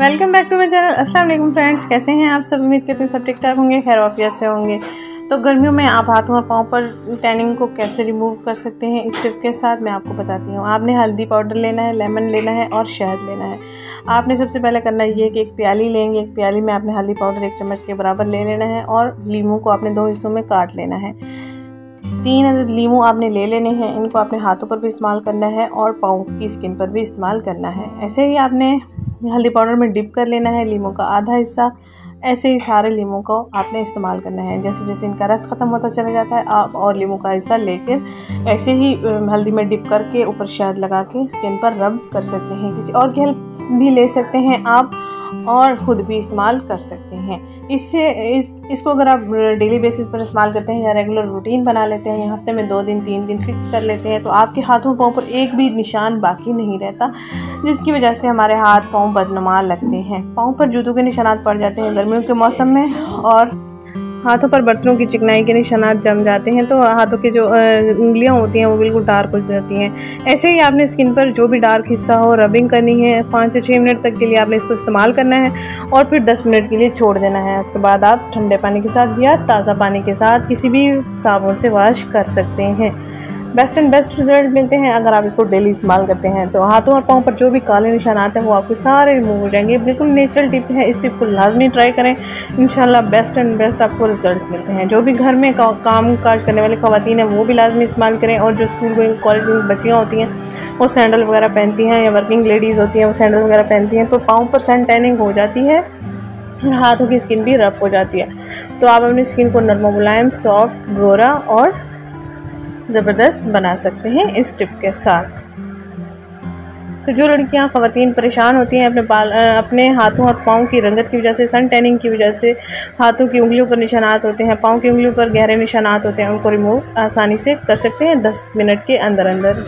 Welcome back to my channel. अस्सलाम वालेकुम friends, कैसे हैं आप सब। उम्मीद करती हूँ सब ठीक ठाक होंगे, खैर वाफियत से होंगे। तो गर्मियों में आप हाथों और पाँव पर टैनिंग को कैसे रिमूव कर सकते हैं, इस टिप के साथ मैं आपको बताती हूँ। आपने हल्दी पाउडर लेना है, लेमन लेना है और शहद लेना है। आपने सबसे पहले करना ये है कि एक प्याली लेंगे, एक प्याली में आपने हल्दी पाउडर 1 चम्मच के बराबर ले लेना है और लीमू को आपने 2 हिस्सों में काट लेना है। 3 अदद लीमू आपने ले लेने हैं। इनको आपने हाथों पर भी इस्तेमाल करना है और पाँव की स्किन पर भी इस्तेमाल करना है। ऐसे ही आपने हल्दी पाउडर में डिप कर लेना है लीमू का आधा हिस्सा। ऐसे ही सारे लीमू को आपने इस्तेमाल करना है। जैसे जैसे इनका रस ख़त्म होता चला जाता है आप और लीमू का हिस्सा लेकर ऐसे ही हल्दी में डिप करके ऊपर शहद लगा के स्किन पर रब कर सकते हैं। किसी और की हेल्प भी ले सकते हैं आप और ख़ुद भी इस्तेमाल कर सकते हैं। इसको अगर आप डेली बेसिस पर इस्तेमाल करते हैं या रेगुलर रूटीन बना लेते हैं या हफ्ते में 2 दिन 3 दिन फिक्स कर लेते हैं तो आपके हाथों पाँव पर एक भी निशान बाकी नहीं रहता, जिसकी वजह से हमारे हाथ पाँव बदनुमा लगते हैं। पाँव पर जूतों के निशानात पड़ जाते हैं गर्मियों के मौसम में और हाथों पर बर्तनों की चिकनाई के निशानात जम जाते हैं, तो हाथों की जो उंगलियां होती हैं वो बिल्कुल डार्क हो जाती हैं। ऐसे ही आपने स्किन पर जो भी डार्क हिस्सा हो रबिंग करनी है। 5 से 6 मिनट तक के लिए आपने इसको इस्तेमाल करना है और फिर 10 मिनट के लिए छोड़ देना है। उसके बाद आप ठंडे पानी के साथ या ताज़ा पानी के साथ किसी भी साबुन से वॉश कर सकते हैं। बेस्ट एंड बेस्ट रिजल्ट मिलते हैं अगर आप इसको डेली इस्तेमाल करते हैं। तो हाथों और पाँव पर जो भी काले निशानात हैं वो आपके सारे रिमूव हो जाएंगे। बिल्कुल नेचुरल टिप है, इस टिप को लाजमी ट्राई करें, इंशाल्लाह बेस्ट एंड बेस्ट आपको रिजल्ट मिलते हैं। जो भी घर में काम काज करने वाली ख़वातीन हैं वो भी लाजमी इस्तेमाल करें और जो स्कूल गोइंग कॉलेज गोइंग बच्चियाँ होती हैं वो सैंडल वगैरह पहनती हैं या वर्किंग लेडीज़ होती हैं वो सैंडल वगैरह पहनती हैं तो पाँव पर सन टैनिंग हो जाती है और हाथों की स्किन भी रफ हो जाती है। तो आप अपनी स्किन को नरम मुलायम सॉफ्ट गोरा और ज़बरदस्त बना सकते हैं इस टिप के साथ। तो जो लड़कियां ख़वातीन परेशान होती हैं अपने हाथों और पाँव की रंगत की वजह से, सन टैनिंग की वजह से हाथों की उंगलियों पर निशानात होते हैं, पाँव की उंगलियों पर गहरे निशानात होते हैं, उनको रिमूव आसानी से कर सकते हैं 10 मिनट के अंदर अंदर।